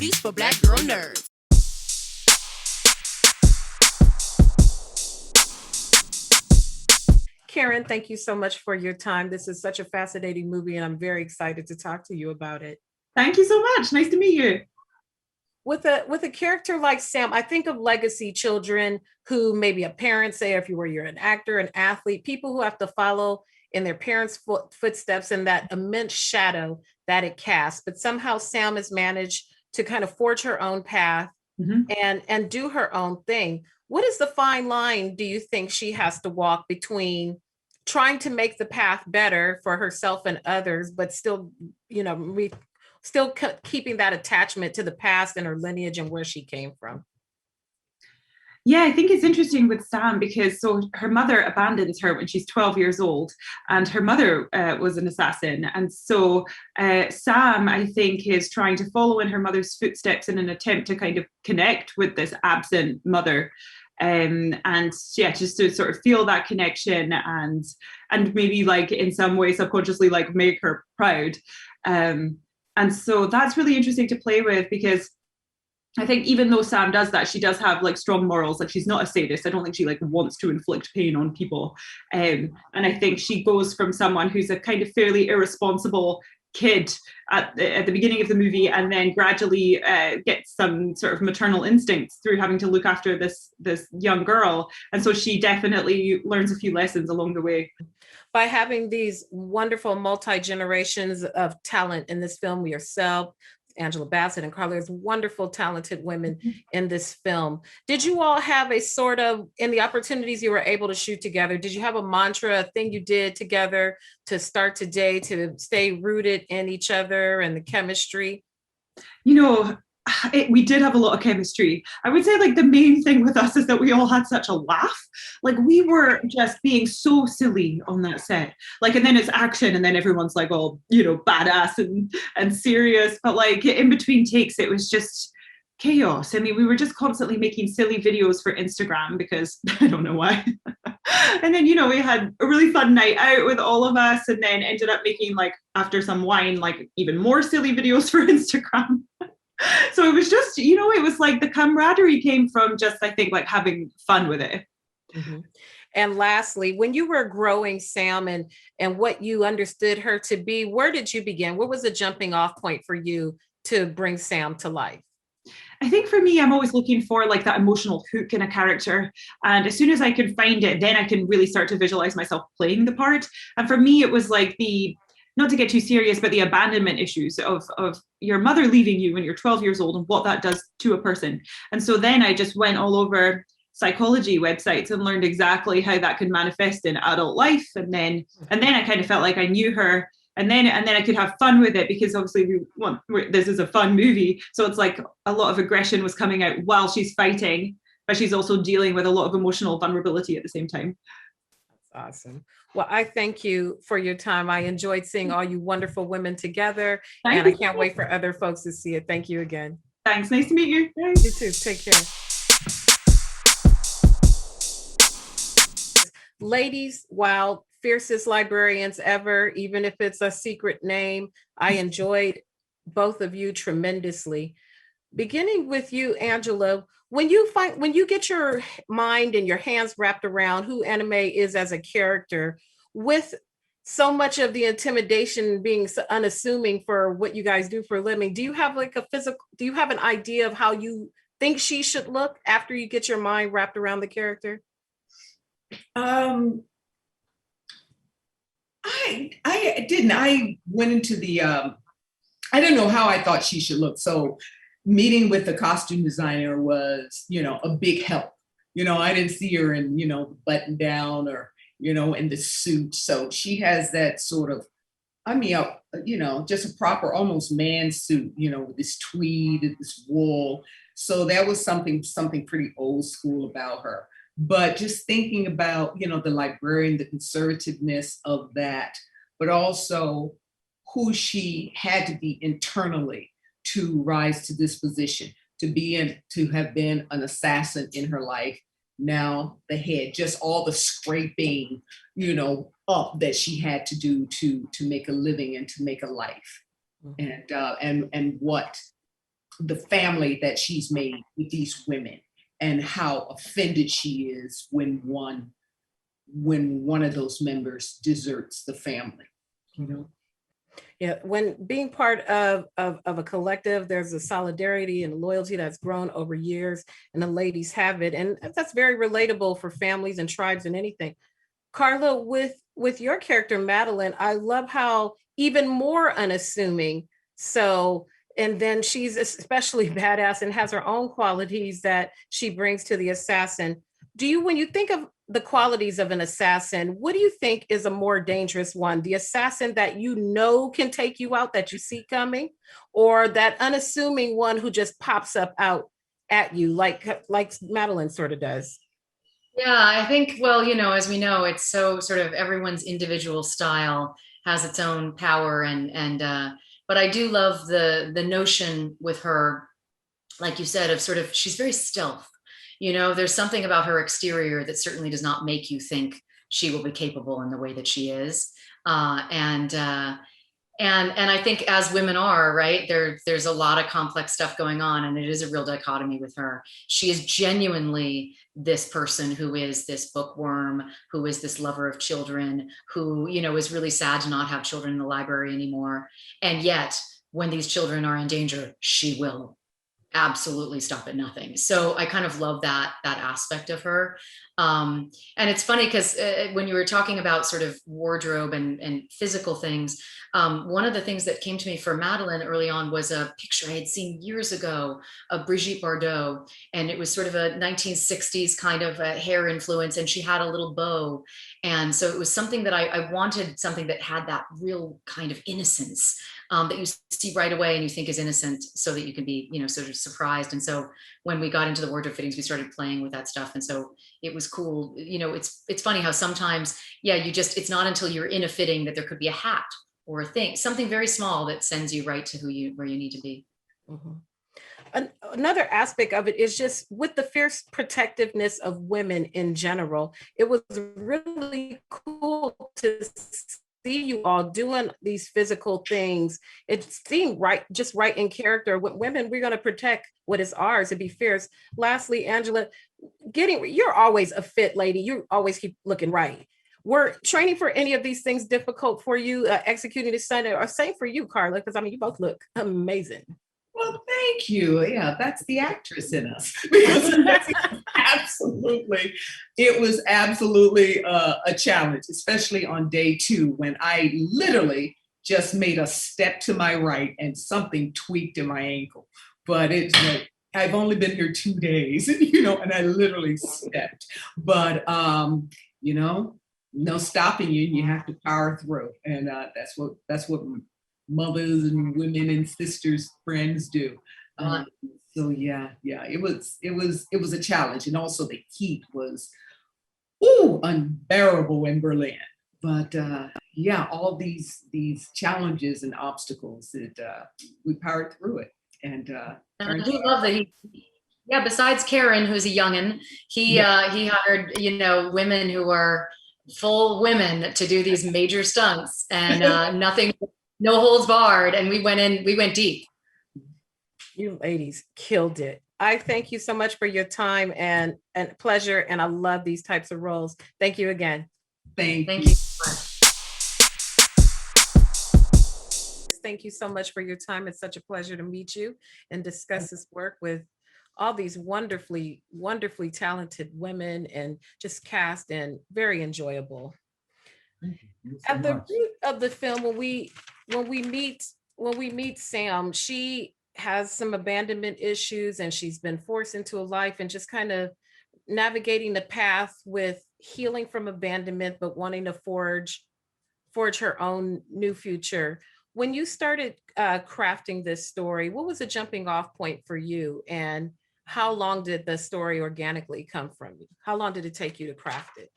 movies for black girl nerds. Karen, thank you so much for your time. This is such a fascinating movie, and I'm very excited to talk to you about it. Thank you so much. Nice to meet you. With a character like Sam, I think of legacy children who maybe a parent, say if you're an actor, an athlete, people who have to follow in their parents' footsteps and that immense shadow that it casts. But somehow Sam has managed to kind of forge her own path and do her own thing. What is the fine line do you think she has to walk between trying to make the path better for herself and others, but still, keeping that attachment to the past and her lineage and where she came from? Yeah, I think it's interesting with Sam because so her mother abandons her when she's 12 years old, and her mother was an assassin. And so Sam, I think, is trying to follow in her mother's footsteps in an attempt to kind of connect with this absent mother. And yeah, just to sort of feel that connection and maybe like in some way subconsciously like make her proud. And so that's really interesting to play with because I think even though Sam does that, she does have like strong morals. Like she's not a sadist. I don't think she like wants to inflict pain on people. And I think she goes from someone who's a kind of fairly irresponsible kid at the beginning of the movie, and then gradually gets some sort of maternal instincts through having to look after this young girl. And so she definitely learns a few lessons along the way. By having these wonderful multi-generations of talent in this film, yourself, Angela Bassett and Carla, there's wonderful, talented women in this film. Did you all have a sort of, in the opportunities you were able to shoot together, did you have a mantra, a thing you did together to start today to stay rooted in each other and the chemistry? We did have a lot of chemistry. I would say like the main thing with us is that we all had such a laugh. Like we were just being so silly on that set. Like, and then it's action and then everyone's like all, badass and serious. But like in between takes, it was just chaos. I mean, we were just constantly making silly videos for Instagram because I don't know why. And then, we had a really fun night out with all of us and then ended up making like, after some wine, like even more silly videos for Instagram. So it was just, it was like the camaraderie came from just, I think, like having fun with it. Mm-hmm. And lastly, when you were growing Sam and what you understood her to be, where did you begin? What was the jumping off point for you to bring Sam to life? I think for me, I'm always looking for like that emotional hook in a character. And as soon as I can find it, then I can really start to visualize myself playing the part. And for me, it was like not to get too serious, but the abandonment issues of your mother leaving you when you're 12 years old and what that does to a person. And so then I just went all over psychology websites and learned exactly how that could manifest in adult life. And then I kind of felt like I knew her. And then I could have fun with it because obviously this is a fun movie. So it's like a lot of aggression was coming out while she's fighting, but she's also dealing with a lot of emotional vulnerability at the same time. Awesome. Well, I thank you for your time. I enjoyed seeing all you wonderful women together, Thank and you. I can't wait for other folks to see it. Thank you again. Thanks. Nice to meet you. Thanks. You too. Take care. Ladies, while fiercest librarians ever, even if it's a secret name, I enjoyed both of you tremendously. Beginning with you, Angela, when you get your mind and your hands wrapped around who Anime is as a character, with so much of the intimidation being so unassuming for what you guys do for a living, do you have like do you have an idea of how you think she should look after you get your mind wrapped around the character? I didn't. I went into the I didn't know how I thought she should look. So meeting with the costume designer was, a big help. I didn't see her in, button down or, in the suit. So she has that sort of, just a proper almost man suit, with this tweed, this wool. So that was something pretty old school about her. But just thinking about, the librarian, the conservativeness of that, but also who she had to be internally to rise to this position, to have been an assassin in her life. Now the head, just all the scraping, up that she had to do to make a living and to make a life. And what the family that she's made with these women, and how offended she is when one of those members deserts the family, you know? Yeah, when being part of a collective, there's a solidarity and loyalty that's grown over years, and the ladies have it. And that's very relatable for families and tribes and anything. Carla, with your character, Madeleine, I love how even more unassuming. So, and then she's especially badass and has her own qualities that she brings to the assassin. When you think of the qualities of an assassin, what do you think is a more dangerous one? The assassin that you know can take you out, that you see coming, or that unassuming one who just pops up out at you like Madeleine sort of does? Yeah, I think, well, as we know, it's so sort of everyone's individual style has its own power, but I do love the notion with her, like you said, of sort of, she's very stealth. There's something about her exterior that certainly does not make you think she will be capable in the way that she is. And I think as women are, right, there's a lot of complex stuff going on, and it is a real dichotomy with her. She is genuinely this person who is this bookworm, who is this lover of children, who, is really sad to not have children in the library anymore. And yet, when these children are in danger, she will absolutely stop at nothing. So I kind of love that aspect of her. And it's funny because when you were talking about sort of wardrobe and physical things, one of the things that came to me for Madeleine early on was a picture I had seen years ago of Brigitte Bardot, and it was sort of a 1960s kind of a hair influence, and she had a little bow. And so it was something that I wanted, something that had that real kind of innocence that you see right away and you think is innocent, so that you can be, sort of surprised. And so when we got into the wardrobe fittings, we started playing with that stuff. And so it was cool. It's funny how sometimes, it's not until you're in a fitting that there could be a hat or a thing, something very small that sends you right to where you need to be. Mm-hmm. Another aspect of it is just with the fierce protectiveness of women in general. It was really cool to see you all doing these physical things. It seemed just right in character. With women, we're going to protect what is ours and be fierce. Lastly, Angela, you're always a fit lady. You always keep looking right. Were training for any of these things difficult for you, executing the Sunday, or same for you, Carla? Because you both look amazing. Well, thank you. Yeah, that's the actress in us. It was absolutely a challenge, especially on day 2, when I literally just made a step to my right and something tweaked in my ankle. But it's like, I've only been here 2 days, and I literally stepped. But, no stopping you, and you have to power through. And that's what mothers and women and sisters, friends do. So it was a challenge. And also the heat was unbearable in Berlin. But all these challenges and obstacles that we powered through it. And I do love that besides Karen, who's a youngin', he hired, women who are full women to do these major stunts, and nothing, no holds barred. And we went deep. You ladies killed it. I thank you so much for your time and pleasure. And I love these types of roles. Thank you again. Thank you. Thank you so much for your time. It's such a pleasure to meet you and discuss this work with all these wonderfully, wonderfully talented women, and just cast and very enjoyable. At the root of the film, when we meet Sam, she has some abandonment issues, and she's been forced into a life and just kind of navigating the path with healing from abandonment, but wanting to forge her own new future. When you started crafting this story, what was the jumping off point for you, and how long did the story organically come from you? How long did it take you to craft it?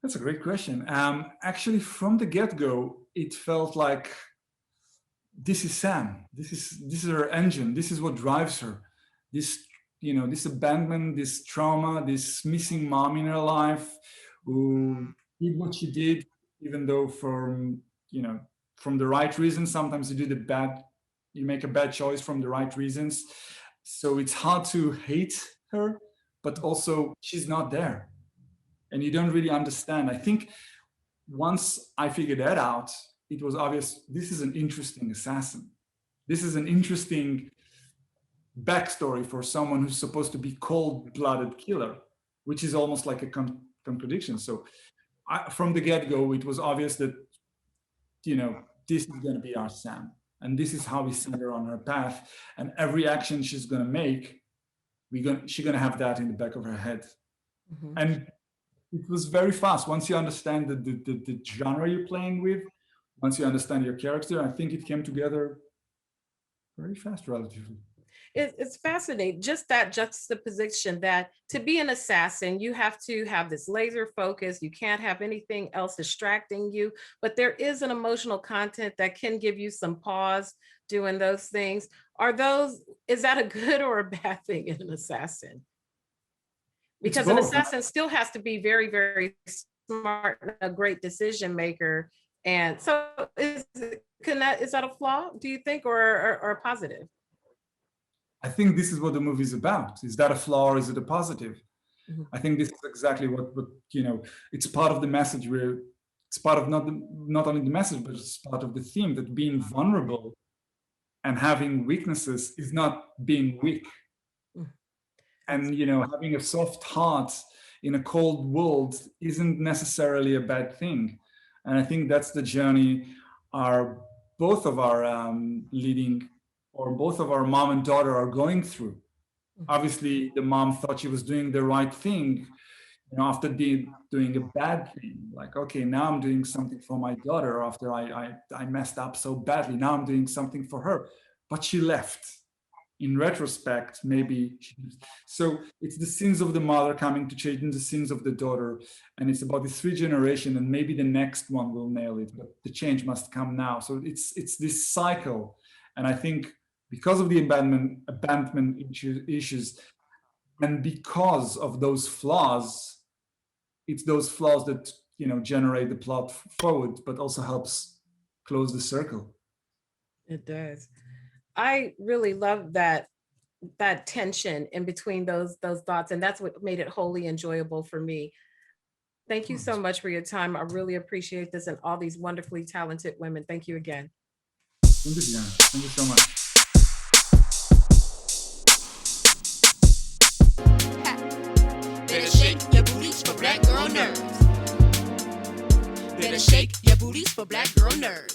That's a great question. Actually, from the get-go, it felt like this is Sam. This is her engine. This is what drives her. This abandonment, this trauma, this missing mom in her life, who did what she did, even though from the right reason. Sometimes you do the bad, you make a bad choice from the right reasons. So it's hard to hate her, but also she's not there. And you don't really understand. I think once I figured that out, it was obvious this is an interesting assassin. This is an interesting backstory for someone who's supposed to be cold-blooded killer, which is almost like a contradiction. So from the get-go, it was obvious that, this is going to be our Sam. And this is how we send her on her path. And every action she's going to make, she's going to have that in the back of her head. Mm-hmm. And it was very fast. Once you understand the genre you're playing with, once you understand your character, I think it came together very fast, relatively. It's fascinating, just that juxtaposition that to be an assassin, you have to have this laser focus. You can't have anything else distracting you, but there is an emotional content that can give you some pause doing those things. Is that a good or a bad thing in an assassin? Because an assassin still has to be very, very smart and a great decision maker. And so is that a flaw, do you think, or a positive? I think this is what the movie is about. Is that a flaw or is it a positive? Mm-hmm. I think this is exactly what it's part of the message where it's part of not only the message, but it's part of the theme that being vulnerable and having weaknesses is not being weak. Mm-hmm. And, having a soft heart in a cold world isn't necessarily a bad thing. And I think that's the journey both of our mom and daughter are going through. Mm-hmm. Obviously, the mom thought she was doing the right thing, after doing a bad thing. Like, okay, now I'm doing something for my daughter after I messed up so badly. Now I'm doing something for her. But she left. In retrospect, maybe. So it's the sins of the mother coming to change the sins of the daughter. And it's about the 3 generations, and maybe the next one will nail it. But the change must come now. So it's this cycle. And I think because of the abandonment issues, and because of those flaws, it's those flaws that generate the plot forward, but also helps close the circle. It does. I really love that tension in between those thoughts, and that's what made it wholly enjoyable for me. Thank you so much for your time. I really appreciate this and all these wonderfully talented women. Thank you again. Thank you, Jeandra. Thank you so much. Better shake your booties for black girl nerves. Better shake your booties for black girl nerves.